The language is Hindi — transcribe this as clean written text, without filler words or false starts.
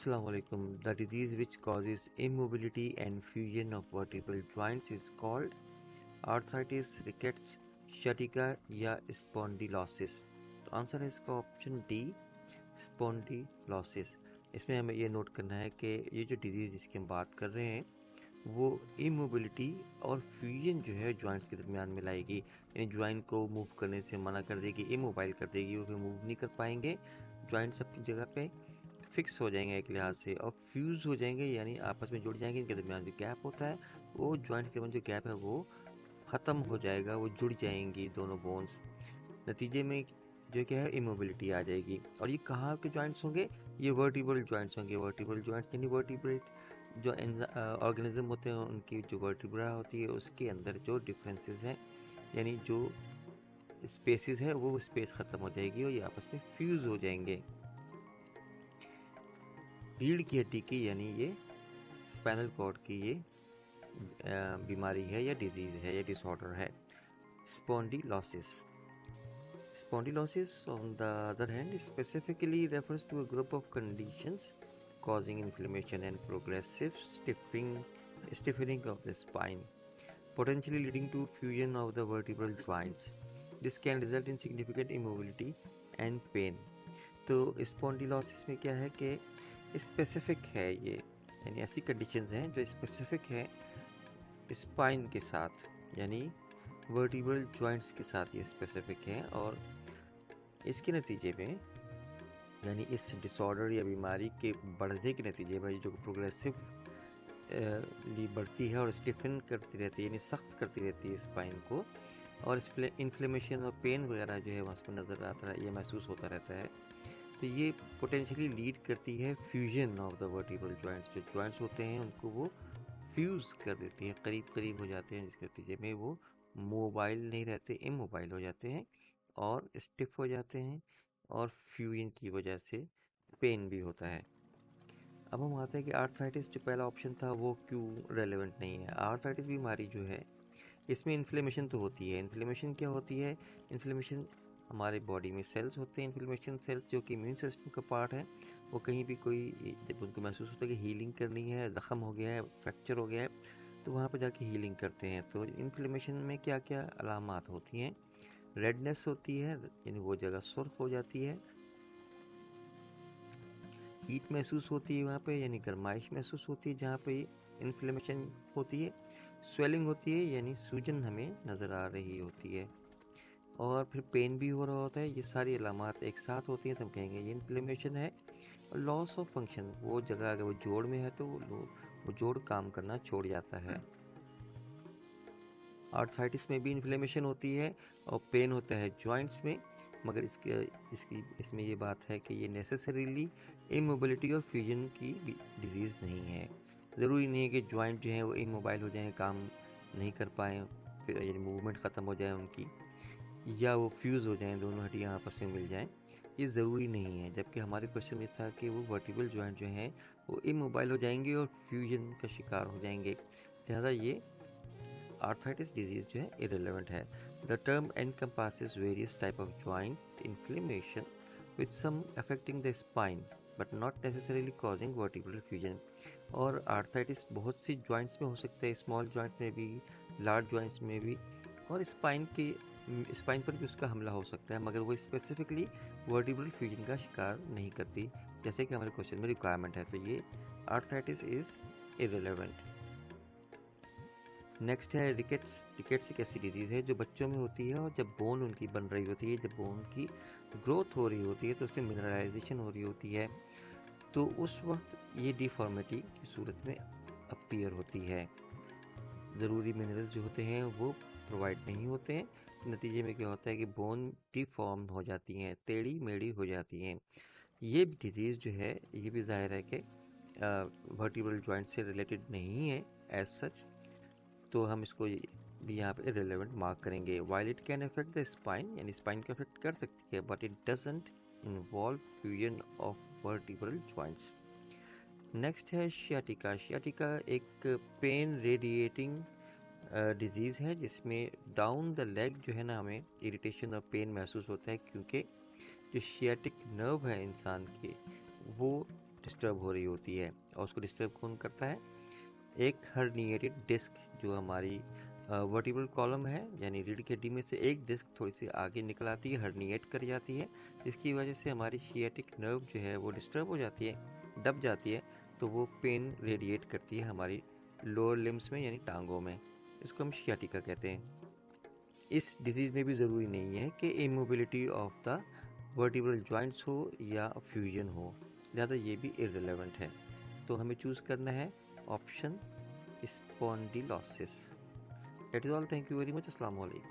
Assalamu alaikum. The disease which causes immobility and fusion of vertebral joints is called arthritis, rickets, sciatica या स्पॉन्डिलोसिस। तो आंसर है इसका ऑप्शन डी, स्पॉन्डिलोसिस। इसमें हमें ये नोट करना है कि ये जो डिजीज़ जिसकी हम बात कर रहे हैं वो इमोबिलिटी और फ्यूजन जो है जॉइंट्स के दरमियान में लाएगी, यानी जॉइंट को मूव करने से मना कर देगी, इमोबाइल कर देगी, वो फिर मूव नहीं कर पाएंगे, जॉइंट्स अपनी जगह पे फिक्स हो जाएंगे एक लिहाज से, और फ्यूज़ हो जाएंगे यानी आपस में जुड़ जाएंगे। इनके दरमियान जो गैप होता है वो जॉइंट के दरमियान जो गैप है वो ख़त्म हो जाएगा, वो जुड़ जाएंगी दोनों बोन्स। नतीजे में जो क्या है इमोबिलिटी आ जाएगी। और ये कहाँ के जॉइंट्स होंगे? ये वर्टिब्रल जॉइंट्स होंगे। वर्टिब्रल जॉइंट्स यानी वर्टिब्रेट जो ऑर्गेनिज्म होते हैं उनकी जो वर्टिब्रा होती है उसके अंदर जो डिफरेंसेस हैं, यानी जो स्पेसिस है वो स्पेस ख़त्म हो जाएगी और ये आपस में फ्यूज़ हो जाएंगे। रीढ़ की हड्डी की यानी ये स्पाइनल कॉर्ड की ये बीमारी है या डिजीज़ है या डिसऑर्डर है, spondylosis. Spondylosis, on the other hand, specifically refers to a group of conditions causing inflammation and progressive stiffening of the spine, potentially leading to fusion of the vertebral joints. This can result in significant immobility and pain. तो स्पॉन्डिलोसिस में क्या है कि स्पेसिफिक है ये, यानी ऐसी कंडीशंस हैं जो स्पेसिफिक है स्पाइन के साथ, यानी वर्टिब्रल जॉइंट्स के साथ ये स्पेसिफिक है। और इसके नतीजे में यानी इस डिसऑर्डर या बीमारी के बढ़ने के नतीजे में जो प्रोग्रेसिव बढ़ती है और स्टिफन करती रहती है, यानी सख्त करती रहती है स्पाइन को, और इन्फ्लेमेशन और पेन वगैरह जो है वहाँ उसको नज़र आता है, ये महसूस होता रहता है। तो ये पोटेंशियली लीड करती है fusion of the vertebral joints. जो जॉइंट्स होते हैं उनको वो फ्यूज़ कर देती है, करीब करीब हो जाते हैं, जिसके नतीजे में वो मोबाइल नहीं रहते, इमोबाइल हो जाते हैं और स्टिफ हो जाते हैं, और फ्यूजन की वजह से पेन भी होता है। अब हम आते हैं कि आर्थराइटिस जो पहला ऑप्शन था वो क्यों रेलेवेंट नहीं है। आर्थराइटिस बीमारी जो है इसमें इन्फ्लेमेशन तो होती है। इन्फ्लेमेशन क्या होती है? इन्फ्लेमेशन हमारे बॉडी में सेल्स होते हैं, इन्फ्लेमेशन सेल्स जो कि इम्यून सिस्टम का पार्ट है, वो कहीं भी कोई जब उनको महसूस होता है कि हीलिंग करनी है, ज़ख़म हो गया है, फ्रैक्चर हो गया है, तो वहाँ पर जाके हीलिंग करते हैं। तो इन्फ्लेमेशन में क्या क्या अलामात होती हैं? रेडनेस होती है, यानी वो जगह सुर्ख हो जाती है, हीट महसूस होती है वहाँ पे, यानी गर्माइश महसूस होती है जहाँ पे इन्फ्लेमेशन होती है, स्वेलिंग होती है यानी सूजन हमें नज़र आ रही होती है, और फिर पेन भी हो रहा होता है। ये सारी अलामात एक साथ होती हैं तो हम कहेंगे ये इन्फ्लेमेशन है। और लॉस ऑफ फंक्शन, वो जगह अगर वो जोड़ में है तो वो जोड़ काम करना छोड़ जाता है। आर्थराइटिस में भी इन्फ्लेमेशन होती है और पेन होता है जॉइंट्स में, मगर इसमें ये बात है कि ये नेसेसरीली इमोबिलिटी और फ्यूजन की डिजीज़ नहीं है। ज़रूरी नहीं है कि जॉइंट जो है वो इमोबाइल हो जाएं, काम नहीं कर पाएँ, फिर यानी मूवमेंट ख़त्म हो जाए उनकी, या वो फ्यूज़ हो जाएं, दोनों हड्डियाँ आपस में मिल जाएं, ये ज़रूरी नहीं है। जबकि हमारे क्वेश्चन में था कि वो वर्टिब्रल जॉइंट जो हैं वो इमोबाइल हो जाएंगे और फ्यूजन का शिकार हो जाएंगे, लिहाजा ये आर्थराइटिस डिजीज़ जो है इरेलेवेंट है। The term encompasses various type of joint inflammation with some affecting the spine but not necessarily causing vertebral fusion। और आर्थराइटिस बहुत सी जॉइंट्स में हो सकता है, स्मॉल जॉइंट्स में भी, लार्ज जॉइंट्स में भी, और स्पाइन पर भी उसका हमला हो सकता है, मगर वो स्पेसिफिकली वर्टिब्रल फ्यूजन का शिकार नहीं करती, जैसे कि हमारे क्वेश्चन में रिक्वायरमेंट है। तो ये आर्थराइटिस इज़ इरेलेवेंट। नेक्स्ट है रिकेट्स। रिकेट्स एक ऐसी डिजीज़ है जो बच्चों में होती है, और जब बोन उनकी बन रही होती है, जब बोन की ग्रोथ हो रही होती है तो उसमें मिनरलाइजेशन हो रही होती है, तो उस वक्त ये डिफॉर्मिटी की सूरत में अपीयर होती है। ज़रूरी मिनरल्स जो होते हैं वो प्रोवाइड नहीं होते हैं, नतीजे में क्या होता है कि बोन डिफॉर्म हो जाती हैं, टेढ़ी मेढ़ी हो जाती हैं। ये डिजीज़ जो है ये भी ज़ाहिर है कि वर्टिब्रल जॉइंट से रिलेटेड नहीं है एज सच, तो हम इसको भी यहाँ पे इरेलेवेंट मार्क करेंगे। While it can affect the spine, यानी स्पाइन को अफेक्ट कर सकती है, but it doesn't involve fusion of vertebral joints. Next है शियाटिका। शियाटिका एक पेन रेडिएटिंग डिजीज़ है जिसमें डाउन द लेग जो है ना हमें इरिटेशन और पेन महसूस होता है, क्योंकि जो शियाटिक नर्व है इंसान के वो डिस्टर्ब हो रही होती है। और उसको डिस्टर्ब कौन करता है? एक हर्निएटेड डिस्क जो हमारी वर्टिब्रल कॉलम है, यानी रीढ़ की हड्डी में से एक डिस्क थोड़ी सी आगे निकल आती है, हर्निएट कर जाती है, जिसकी वजह से हमारी शियाटिक नर्व जो है वो डिस्टर्ब हो जाती है, दब जाती है, तो वो पेन रेडिएट करती है हमारी लोअर लिम्स में यानी टांगों में। इसको हम शियाटिका कहते हैं। इस डिजीज़ में भी ज़रूरी नहीं है कि immobility of the vertebral joints हो या फ्यूजन हो, ज़्यादा ये भी इररिलेवेंट है। तो हमें चूज़ करना है option spondylosis. That is all. Thank you very much. अस्सलाम वालेकुम।